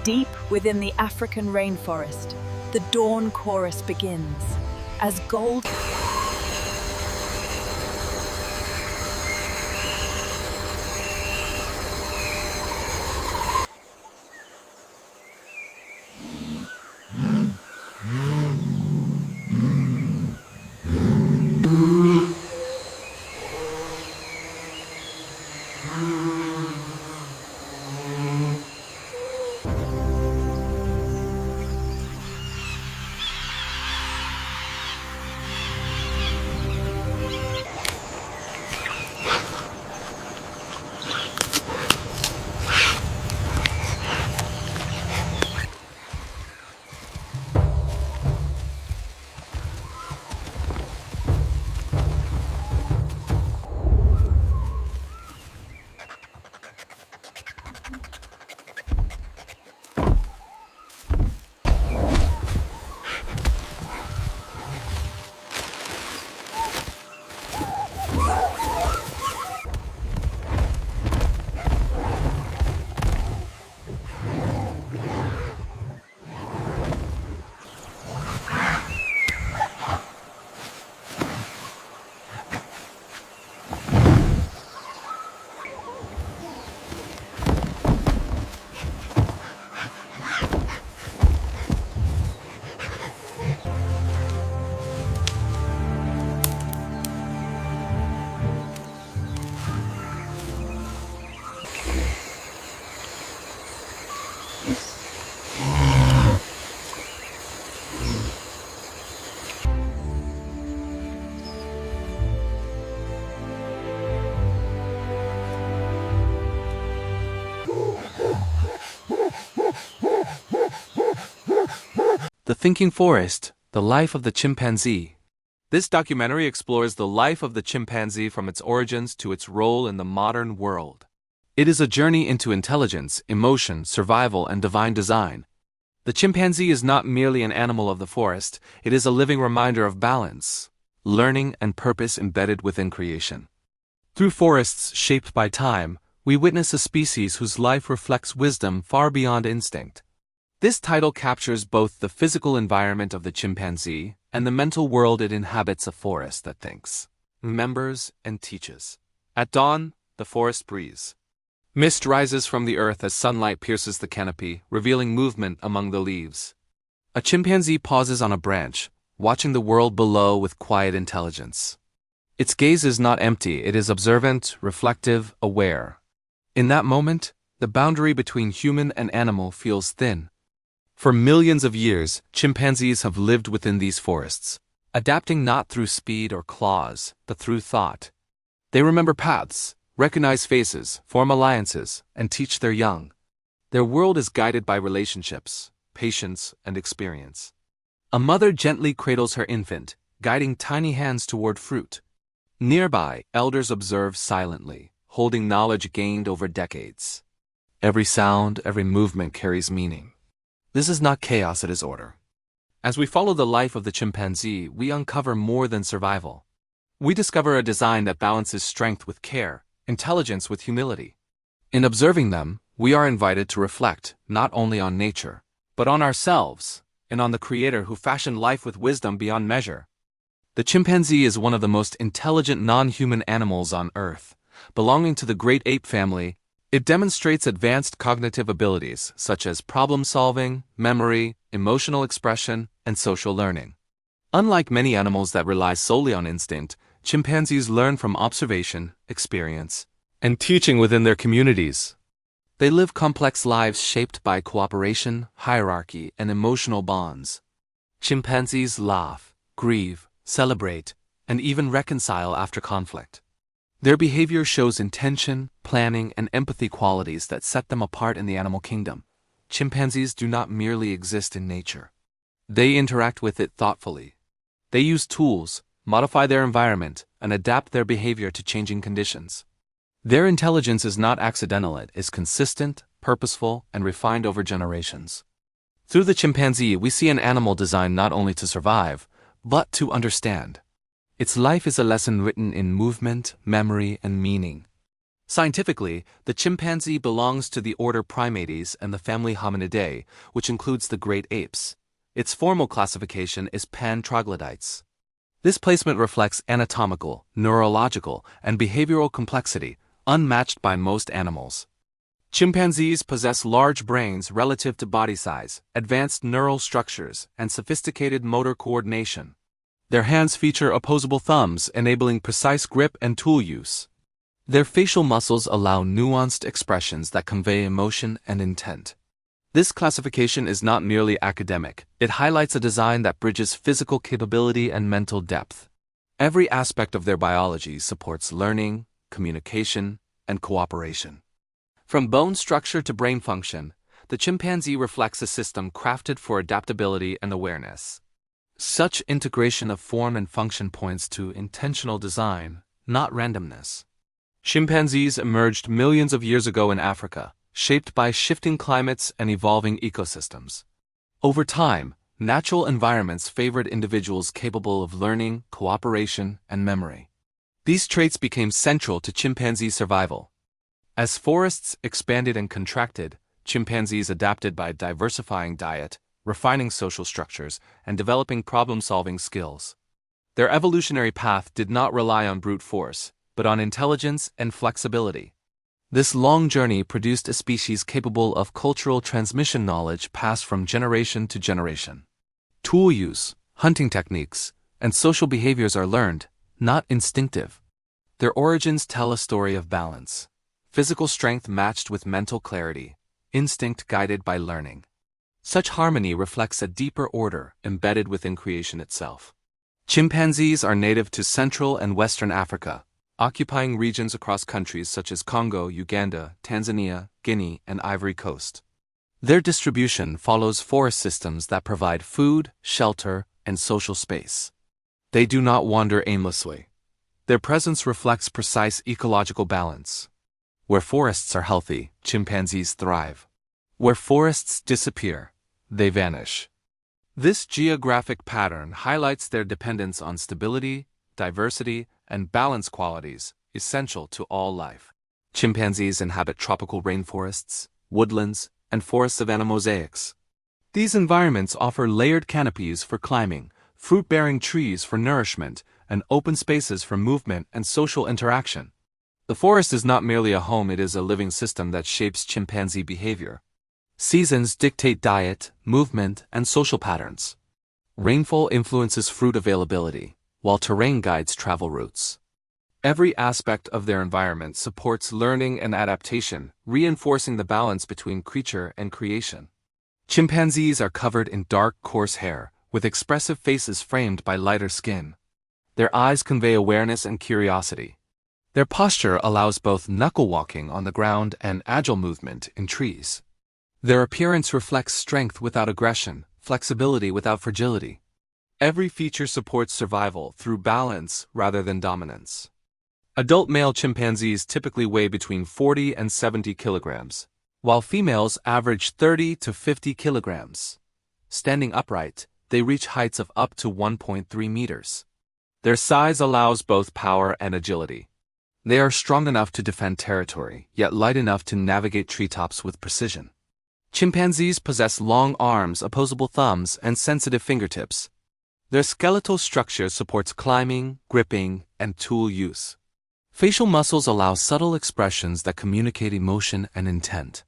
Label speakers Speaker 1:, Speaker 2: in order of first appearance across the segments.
Speaker 1: Deep within the African rainforest, the dawn chorus begins as gold.
Speaker 2: The Thinking Forest, The Life of the Chimpanzee. This documentary explores the life of the chimpanzee from its origins to its role in the modern world. It is a journey into intelligence, emotion, survival, and divine design. The chimpanzee is not merely an animal of the forest, it is a living reminder of balance, learning, and purpose embedded within creation. Through forests shaped by time, we witness a species whose life reflects wisdom far beyond instinct. This title captures both the physical environment of the chimpanzee and the mental world it inhabits, a forest that thinks, remembers, and teaches. At dawn, the forest breathes. Mist rises from the earth as sunlight pierces the canopy, revealing movement among the leaves. A chimpanzee pauses on a branch, watching the world below with quiet intelligence. Its gaze is not empty, it is observant, reflective, aware. In that moment, the boundary between human and animal feels thin. For millions of years, chimpanzees have lived within these forests, adapting not through speed or claws, but through thought. They remember paths, recognize faces, form alliances, and teach their young. Their world is guided by relationships, patience, and experience. A mother gently cradles her infant, guiding tiny hands toward fruit. Nearby, elders observe silently, holding knowledge gained over decades. Every sound, every movement carries meaning. This is not chaos, it is order. As we follow the life of the chimpanzee, we uncover more than survival. We discover a design that balances strength with care, intelligence with humility. In observing them, we are invited to reflect not only on nature, but on ourselves, and on the Creator who fashioned life with wisdom beyond measure. The chimpanzee is one of the most intelligent non-human animals on Earth. Belonging to the great ape family, it demonstrates advanced cognitive abilities such as problem-solving, memory, emotional expression, and social learning. Unlike many animals that rely solely on instinct, chimpanzees learn from observation, experience, and teaching within their communities. They live complex lives shaped by cooperation, hierarchy, and emotional bonds. Chimpanzees laugh, grieve, celebrate, and even reconcile after conflict. Their behavior shows intention, planning, and empathy, qualities that set them apart in the animal kingdom. Chimpanzees do not merely exist in nature. They interact with it thoughtfully. They use tools, modify their environment, and adapt their behavior to changing conditions. Their intelligence is not accidental, it is consistent, purposeful, and refined over generations. Through the chimpanzee, we see an animal designed not only to survive, but to understand. Its life is a lesson written in movement, memory, and meaning. Scientifically, the chimpanzee belongs to the order Primates and the family Hominidae, which includes the great apes. Its formal classification is Pan-troglodytes. This placement reflects anatomical, neurological, and behavioral complexity, unmatched by most animals. Chimpanzees possess large brains relative to body size, advanced neural structures, and sophisticated motor coordination. Their hands feature opposable thumbs, enabling precise grip and tool use. Their facial muscles allow nuanced expressions that convey emotion and intent. This classification is not merely academic, it highlights a design that bridges physical capability and mental depth. Every aspect of their biology supports learning, communication, and cooperation. From bone structure to brain function, the chimpanzee reflects a system crafted for adaptability and awareness. Such integration of form and function points to intentional design, not randomness. Chimpanzees emerged millions of years ago in Africa, shaped by shifting climates and evolving ecosystems. Over time, natural environments favored individuals capable of learning, cooperation, and memory. These traits became central to chimpanzee survival. As forests expanded and contracted, chimpanzees adapted by diversifying diet, refining social structures, and developing problem-solving skills. Their evolutionary path did not rely on brute force, but on intelligence and flexibility. This long journey produced a species capable of cultural transmission knowledge passed from generation to generation. Tool use, hunting techniques, and social behaviors are learned, not instinctive. Their origins tell a story of balance. Physical strength matched with mental clarity, instinct guided by learning. Such harmony reflects a deeper order embedded within creation itself. Chimpanzees are native to Central and Western Africa, occupying regions across countries such as Congo, Uganda, Tanzania, Guinea, and Ivory Coast. Their distribution follows forest systems that provide food, shelter, and social space. They do not wander aimlessly. Their presence reflects precise ecological balance. Where forests are healthy, chimpanzees thrive. Where forests disappear, they vanish. This geographic pattern highlights their dependence on stability, diversity, and balance qualities essential to all life. Chimpanzees inhabit tropical rainforests, woodlands, and forest savanna mosaics. These environments offer layered canopies for climbing, fruit-bearing trees for nourishment, and open spaces for movement and social interaction. The forest is not merely a home, it is a living system that shapes chimpanzee behavior. Seasons dictate diet, movement, and social patterns. Rainfall influences fruit availability, while terrain guides travel routes. Every aspect of their environment supports learning and adaptation, reinforcing the balance between creature and creation. Chimpanzees are covered in dark, coarse hair, with expressive faces framed by lighter skin. Their eyes convey awareness and curiosity. Their posture allows both knuckle walking on the ground and agile movement in trees. Their appearance reflects strength without aggression, flexibility without fragility. Every feature supports survival through balance rather than dominance. Adult male chimpanzees typically weigh between 40 and 70 kilograms, while females average 30 to 50 kilograms. Standing upright, they reach heights of up to 1.3 meters. Their size allows both power and agility. They are strong enough to defend territory, yet light enough to navigate treetops with precision. Chimpanzees possess long arms, opposable thumbs, and sensitive fingertips. Their skeletal structure supports climbing, gripping, and tool use. Facial muscles allow subtle expressions that communicate emotion and intent.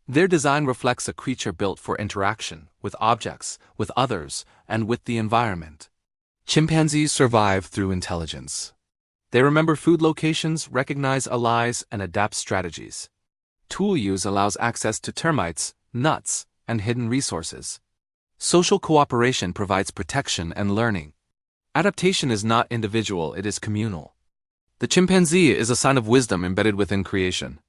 Speaker 2: Their design reflects a creature built for interaction with objects, with others, and with the environment. Chimpanzees survive through intelligence. They remember food locations, recognize allies, and adapt strategies. Tool use allows access to termites, nuts, and hidden resources. Social cooperation provides protection and learning. Adaptation is not individual, it is communal. The chimpanzee is a sign of wisdom embedded within creation.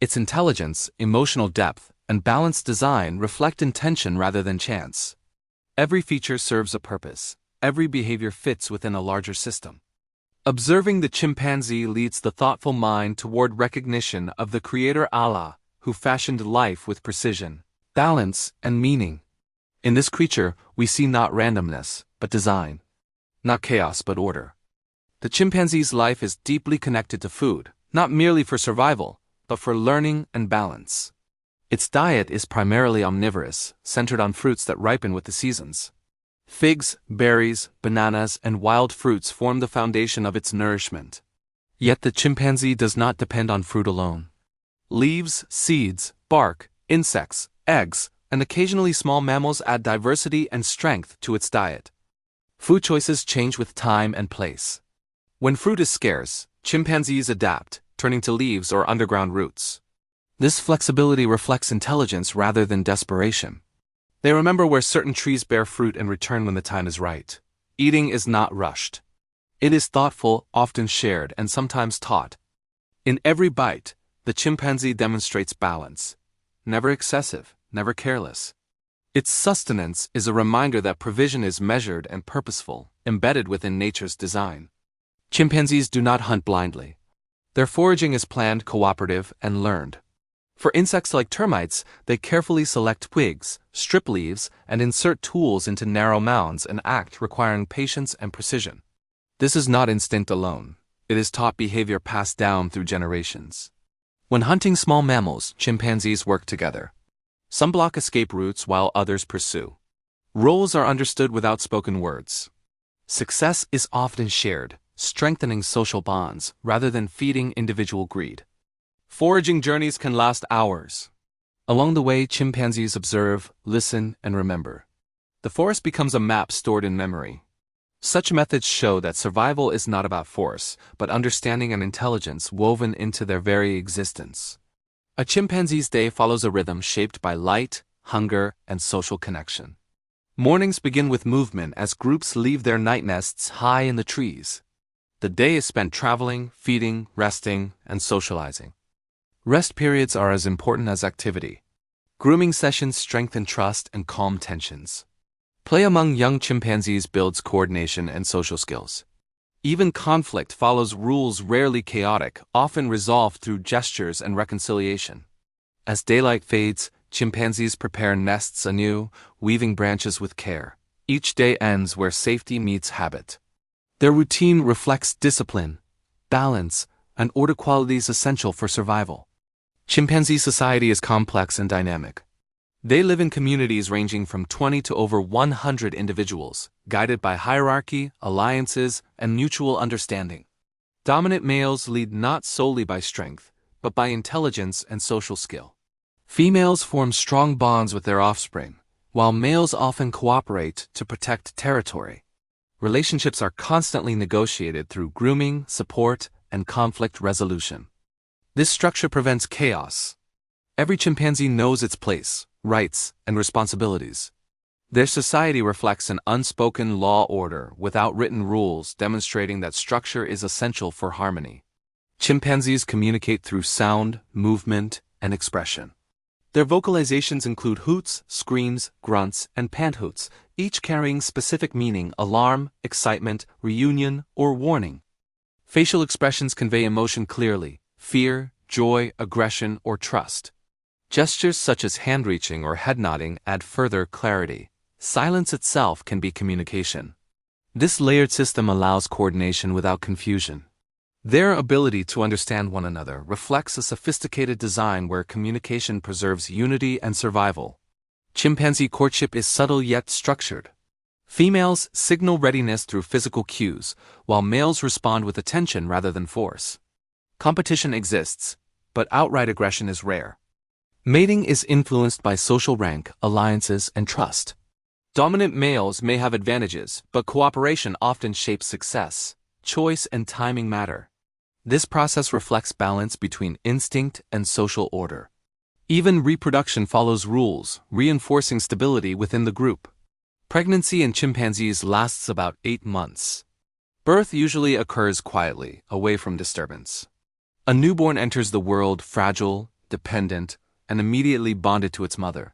Speaker 2: Its intelligence, emotional depth, and balanced design reflect intention rather than chance. Every feature serves a purpose. Every behavior fits within a larger system. Observing the chimpanzee leads the thoughtful mind toward recognition of the Creator Allah, who fashioned life with precision, balance, and meaning. In this creature, we see not randomness, but design. Not chaos, but order. The chimpanzee's life is deeply connected to food, not merely for survival, but for learning and balance. Its diet is primarily omnivorous, centered on fruits that ripen with the seasons. Figs, berries, bananas, and wild fruits form the foundation of its nourishment. Yet the chimpanzee does not depend on fruit alone. Leaves, seeds, bark, insects, eggs, and occasionally small mammals add diversity and strength to its diet. Food choices change with time and place. When fruit is scarce, chimpanzees adapt, turning to leaves or underground roots. This flexibility reflects intelligence rather than desperation. They remember where certain trees bear fruit and return when the time is right. Eating is not rushed. It is thoughtful, often shared, and sometimes taught. In every bite, the chimpanzee demonstrates balance. Never excessive, never careless. Its sustenance is a reminder that provision is measured and purposeful, embedded within nature's design. Chimpanzees do not hunt blindly. Their foraging is planned, cooperative, and learned. For insects like termites, they carefully select twigs, strip leaves, and insert tools into narrow mounds, an act requiring patience and precision. This is not instinct alone. It is taught behavior passed down through generations. When hunting small mammals, chimpanzees work together. Some block escape routes while others pursue. Roles are understood without spoken words. Success is often shared, strengthening social bonds rather than feeding individual greed. Foraging journeys can last hours. Along the way, chimpanzees observe, listen, and remember. The forest becomes a map stored in memory. Such methods show that survival is not about force, but understanding and intelligence woven into their very existence. A chimpanzee's day follows a rhythm shaped by light, hunger, and social connection. Mornings begin with movement as groups leave their night nests high in the trees. The day is spent traveling, feeding, resting, and socializing. Rest periods are as important as activity. Grooming sessions strengthen trust and calm tensions. Play among young chimpanzees builds coordination and social skills. Even conflict follows rules rarely chaotic, often resolved through gestures and reconciliation. As daylight fades, chimpanzees prepare nests anew, weaving branches with care. Each day ends where safety meets habit. Their routine reflects discipline, balance, and order qualities essential for survival. Chimpanzee society is complex and dynamic. They live in communities ranging from 20 to over 100 individuals, guided by hierarchy, alliances, and mutual understanding. Dominant males lead not solely by strength, but by intelligence and social skill. Females form strong bonds with their offspring, while males often cooperate to protect territory. Relationships are constantly negotiated through grooming, support, and conflict resolution. This structure prevents chaos. Every chimpanzee knows its place, rights, and responsibilities. Their society reflects an unspoken law order without written rules, demonstrating that structure is essential for harmony. Chimpanzees communicate through sound, movement, and expression. Their vocalizations include hoots, screams, grunts, and panthoots, each carrying specific meaning: alarm, excitement, reunion, or warning. Facial expressions convey emotion clearly: fear, joy, aggression, or trust. Gestures such as hand-reaching or head nodding add further clarity. Silence itself can be communication. This layered system allows coordination without confusion. Their ability to understand one another reflects a sophisticated design where communication preserves unity and survival. Chimpanzee courtship is subtle yet structured. Females signal readiness through physical cues, while males respond with attention rather than force. Competition exists, but outright aggression is rare. Mating is influenced by social rank, alliances, and trust. Dominant males may have advantages, but cooperation often shapes success. Choice and timing matter. This process reflects balance between instinct and social order. Even reproduction follows rules, reinforcing stability within the group. Pregnancy in chimpanzees lasts about 8 months. Birth usually occurs quietly, away from disturbance. A newborn enters the world fragile, dependent, and immediately bonded to its mother.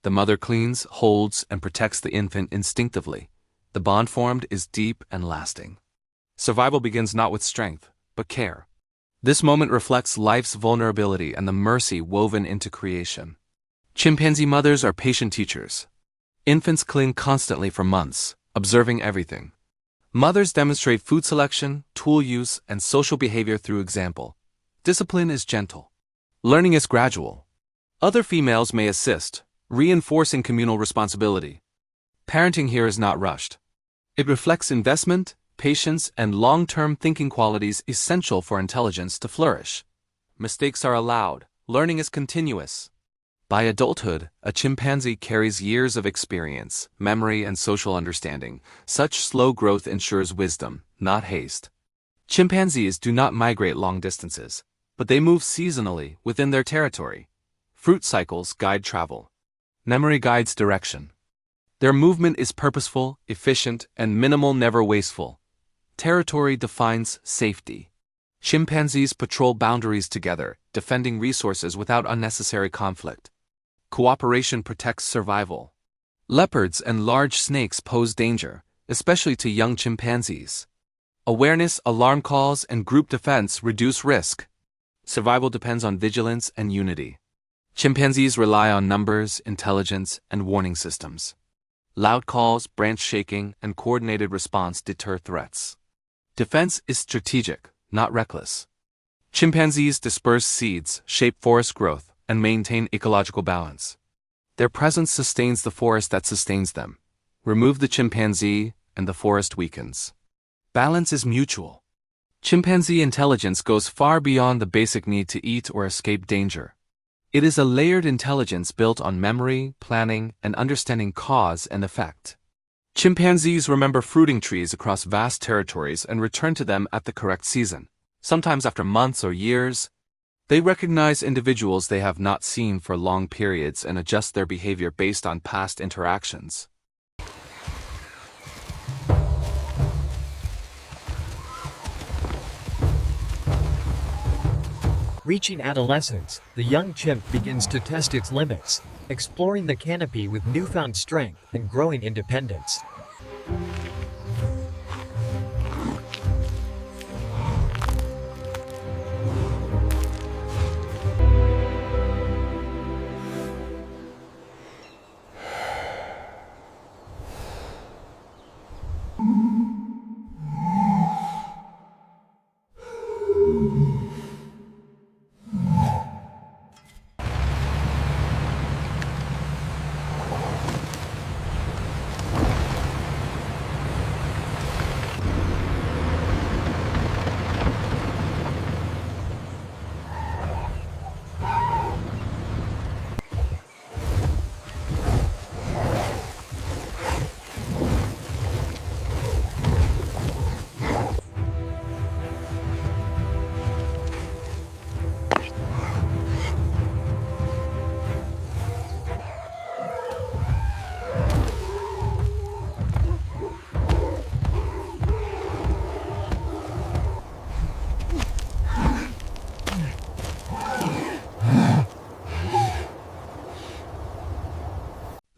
Speaker 2: The mother cleans, holds, and protects the infant instinctively. The bond formed is deep and lasting. Survival begins not with strength, but care. This moment reflects life's vulnerability and the mercy woven into creation. Chimpanzee mothers are patient teachers. Infants cling constantly for months, observing everything. Mothers demonstrate food selection, tool use, and social behavior through example. Discipline is gentle. Learning is gradual. Other females may assist, reinforcing communal responsibility. Parenting here is not rushed. It reflects investment, patience, and long-term thinking qualities essential for intelligence to flourish. Mistakes are allowed. Learning is continuous. By adulthood, a chimpanzee carries years of experience, memory, and social understanding. Such slow growth ensures wisdom, not haste. Chimpanzees do not migrate long distances, but they move seasonally within their territory. Fruit cycles guide travel. Memory guides direction. Their movement is purposeful, efficient, and minimal, never wasteful. Territory defines safety. Chimpanzees patrol boundaries together, defending resources without unnecessary conflict. Cooperation protects survival. Leopards and large snakes pose danger, especially to young chimpanzees. Awareness, alarm calls, and group defense reduce risk. Survival depends on vigilance and unity. Chimpanzees rely on numbers, intelligence, and warning systems. Loud calls, branch shaking, and coordinated response deter threats. Defense is strategic, not reckless. Chimpanzees disperse seeds, shape forest growth, and maintain ecological balance. Their presence sustains the forest that sustains them. Remove the chimpanzee, and the forest weakens. Balance is mutual. Chimpanzee intelligence goes far beyond the basic need to eat or escape danger. It is a layered intelligence built on memory, planning, and understanding cause and effect. Chimpanzees remember fruiting trees across vast territories and return to them at the correct season, sometimes after months or years. They recognize individuals they have not seen for long periods and adjust their behavior based on past interactions.
Speaker 3: Reaching adolescence, the young chimp begins to test its limits, exploring the canopy with newfound strength and growing independence.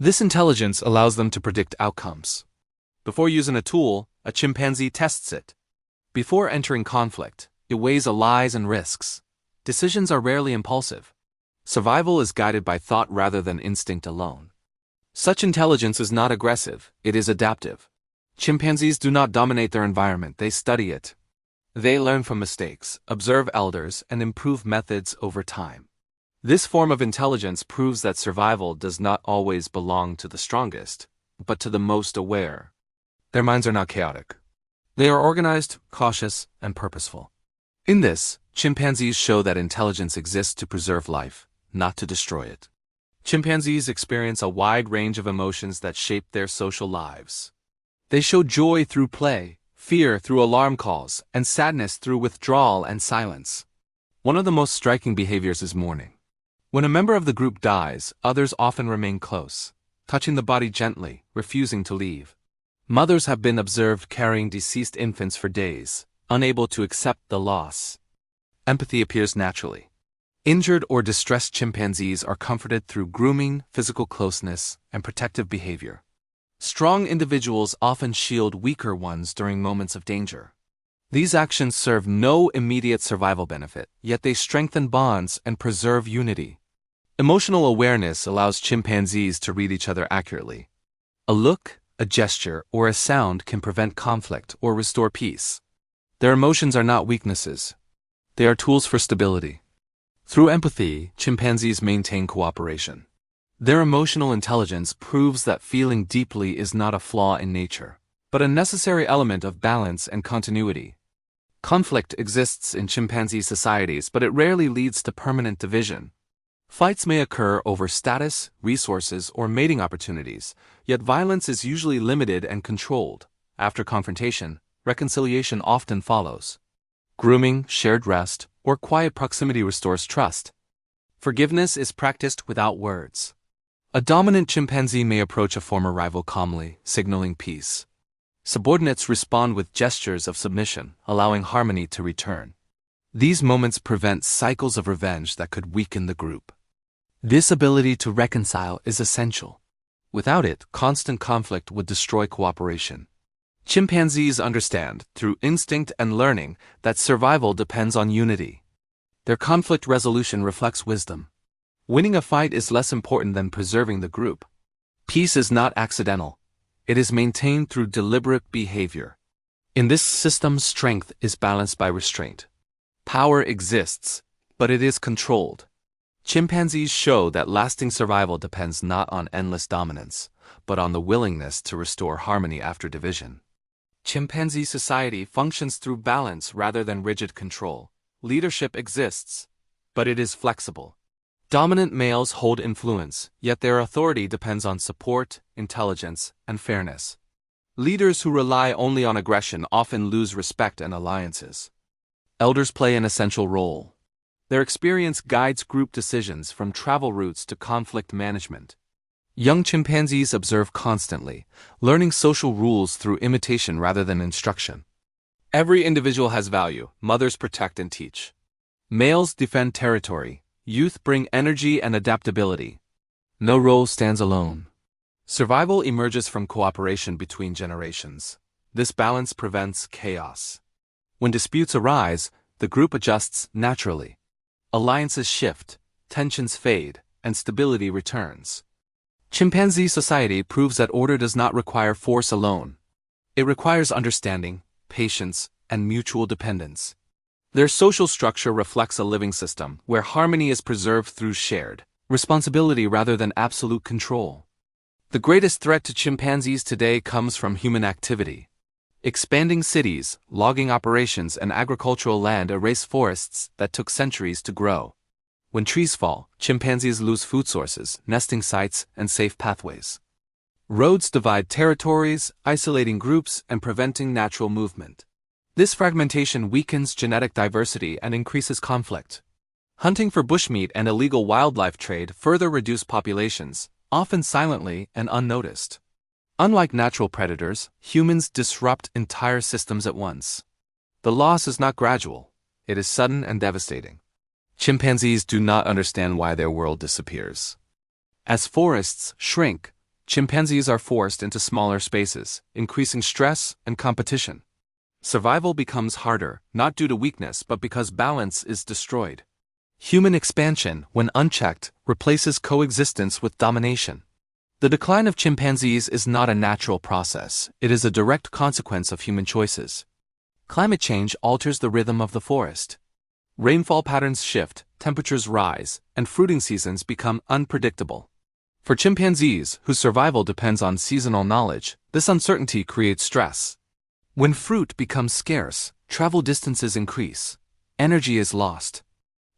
Speaker 2: This intelligence allows them to predict outcomes. Before using a tool, a chimpanzee tests it. Before entering conflict, it weighs lies and risks. Decisions are rarely impulsive. Survival is guided by thought rather than instinct alone. Such intelligence is not aggressive, it is adaptive. Chimpanzees do not dominate their environment, they study it. They learn from mistakes, observe elders, and improve methods over time. This form of intelligence proves that survival does not always belong to the strongest, but to the most aware. Their minds are not chaotic. They are organized, cautious, and purposeful. In this, chimpanzees show that intelligence exists to preserve life, not to destroy it. Chimpanzees experience a wide range of emotions that shape their social lives. They show joy through play, fear through alarm calls, and sadness through withdrawal and silence. One of the most striking behaviors is mourning. When a member of the group dies, others often remain close, touching the body gently, refusing to leave. Mothers have been observed carrying deceased infants for days, unable to accept the loss. Empathy appears naturally. Injured or distressed chimpanzees are comforted through grooming, physical closeness, and protective behavior. Strong individuals often shield weaker ones during moments of danger. These actions serve no immediate survival benefit, yet they strengthen bonds and preserve unity. Emotional awareness allows chimpanzees to read each other accurately. A look, a gesture, or a sound can prevent conflict or restore peace. Their emotions are not weaknesses. They are tools for stability. Through empathy, chimpanzees maintain cooperation. Their emotional intelligence proves that feeling deeply is not a flaw in nature, but a necessary element of balance and continuity. Conflict exists in chimpanzee societies, but it rarely leads to permanent division. Fights may occur over status, resources, or mating opportunities, yet violence is usually limited and controlled. After confrontation, reconciliation often follows. Grooming, shared rest, or quiet proximity restores trust. Forgiveness is practiced without words. A dominant chimpanzee may approach a former rival calmly, signaling peace. Subordinates respond with gestures of submission, allowing harmony to return. These moments prevent cycles of revenge that could weaken the group. This ability to reconcile is essential. Without it, constant conflict would destroy cooperation. Chimpanzees understand, through instinct and learning, that survival depends on unity. Their conflict resolution reflects wisdom. Winning a fight is less important than preserving the group. Peace is not accidental. It is maintained through deliberate behavior. In this system, strength is balanced by restraint. Power exists, but it is controlled. Chimpanzees show that lasting survival depends not on endless dominance, but on the willingness to restore harmony after division. Chimpanzee society functions through balance rather than rigid control. Leadership exists, but it is flexible. Dominant males hold influence, yet their authority depends on support, intelligence, and fairness. Leaders who rely only on aggression often lose respect and alliances. Elders play an essential role. Their experience guides group decisions from travel routes to conflict management. Young chimpanzees observe constantly, learning social rules through imitation rather than instruction. Every individual has value. Mothers protect and teach. Males defend territory. Youth bring energy and adaptability. No role stands alone. Survival emerges from cooperation between generations. This balance prevents chaos. When disputes arise, the group adjusts naturally. Alliances shift, tensions fade, and stability returns. Chimpanzee society proves that order does not require force alone. It requires understanding, patience, and mutual dependence. Their social structure reflects a living system where harmony is preserved through shared responsibility rather than absolute control. The greatest threat to chimpanzees today comes from human activity. Expanding cities, logging operations, and agricultural land erase forests that took centuries to grow. When trees fall, chimpanzees lose food sources, nesting sites, and safe pathways. Roads divide territories, isolating groups and preventing natural movement. This fragmentation weakens genetic diversity and increases conflict. Hunting for bushmeat and illegal wildlife trade further reduce populations, often silently and unnoticed. Unlike natural predators, humans disrupt entire systems at once. The loss is not gradual, it is sudden and devastating. Chimpanzees do not understand why their world disappears. As forests shrink, chimpanzees are forced into smaller spaces, increasing stress and competition. Survival becomes harder, not due to weakness but because balance is destroyed. Human expansion, when unchecked, replaces coexistence with domination. The decline of chimpanzees is not a natural process, it is a direct consequence of human choices. Climate change alters the rhythm of the forest. Rainfall patterns shift, temperatures rise, and fruiting seasons become unpredictable. For chimpanzees, whose survival depends on seasonal knowledge, this uncertainty creates stress. When fruit becomes scarce, travel distances increase. Energy is lost.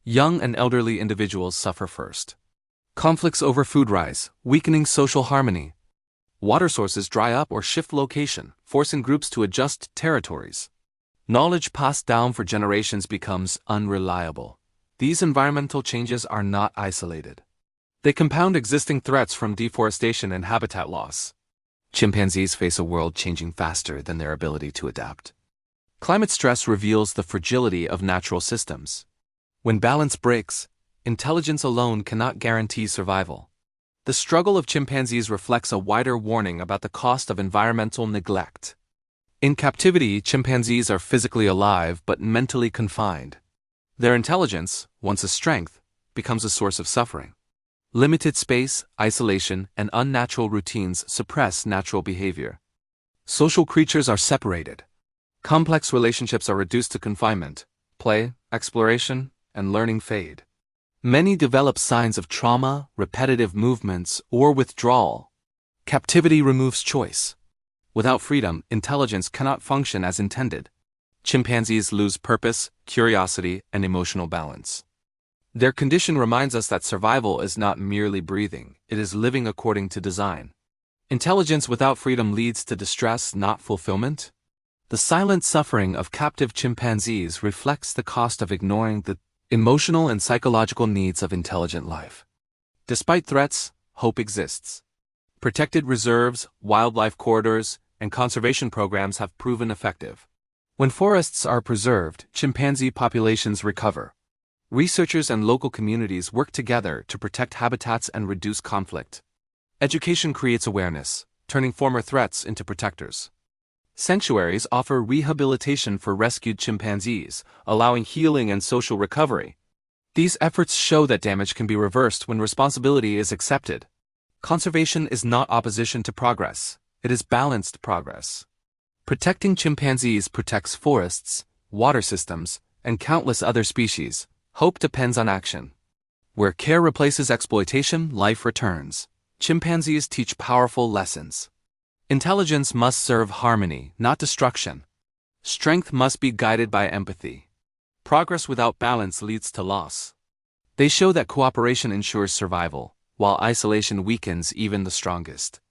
Speaker 2: Young and elderly individuals suffer first. Conflicts over food rise, weakening social harmony. Water sources dry up or shift location, forcing groups to adjust territories. Knowledge passed down for generations becomes unreliable. These environmental changes are not isolated. They compound existing threats from deforestation and habitat loss. Chimpanzees face a world changing faster than their ability to adapt. Climate stress reveals the fragility of natural systems. When balance breaks, intelligence alone cannot guarantee survival. The struggle of chimpanzees reflects a wider warning about the cost of environmental neglect. In captivity, chimpanzees are physically alive but mentally confined. Their intelligence, once a strength, becomes a source of suffering. Limited space, isolation, and unnatural routines suppress natural behavior. Social creatures are separated. Complex relationships are reduced to confinement. Play, exploration, and learning fade. Many develop signs of trauma, repetitive movements, or withdrawal. Captivity removes choice. Without freedom, intelligence cannot function as intended. Chimpanzees lose purpose, curiosity, and emotional balance. Their condition reminds us that survival is not merely breathing, it is living according to design. Intelligence without freedom leads to distress, not fulfillment. The silent suffering of captive chimpanzees reflects the cost of ignoring the emotional and psychological needs of intelligent life. Despite threats, hope exists. Protected reserves, wildlife corridors, and conservation programs have proven effective. When forests are preserved, chimpanzee populations recover. Researchers and local communities work together to protect habitats and reduce conflict. Education creates awareness, turning former threats into protectors. Sanctuaries offer rehabilitation for rescued chimpanzees, allowing healing and social recovery. These efforts show that damage can be reversed when responsibility is accepted. Conservation is not opposition to progress, it is balanced progress. Protecting chimpanzees protects forests, water systems, and countless other species. Hope depends on action. Where care replaces exploitation, life returns. Chimpanzees teach powerful lessons. Intelligence must serve harmony, not destruction. Strength must be guided by empathy. Progress without balance leads to loss. They show that cooperation ensures survival, while isolation weakens even the strongest.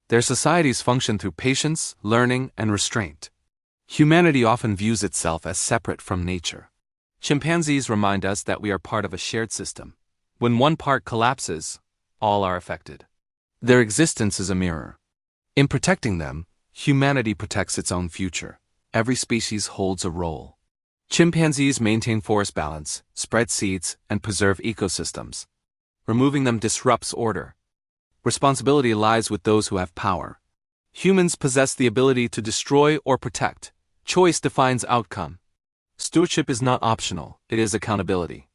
Speaker 2: Their societies function through patience, learning, and restraint. Humanity often views itself as separate from nature. Chimpanzees remind us that we are part of a shared system. When one part collapses, all are affected. Their existence is a mirror. In protecting them, humanity protects its own future. Every species holds a role. Chimpanzees maintain forest balance, spread seeds, and preserve ecosystems. Removing them disrupts order. Responsibility lies with those who have power. Humans possess the ability to destroy or protect. Choice defines outcome. Stewardship is not optional, it is accountability.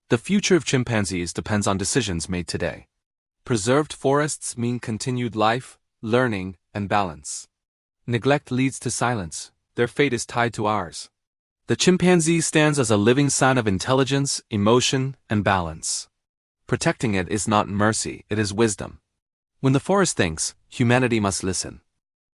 Speaker 2: The future of chimpanzees depends on decisions made today. Preserved forests mean continued life, learning, and balance. Neglect leads to silence. Their fate is tied to ours. The chimpanzee stands as a living sign of intelligence, emotion, and balance. Protecting it is not mercy, it is wisdom. When the forest thinks, humanity must listen.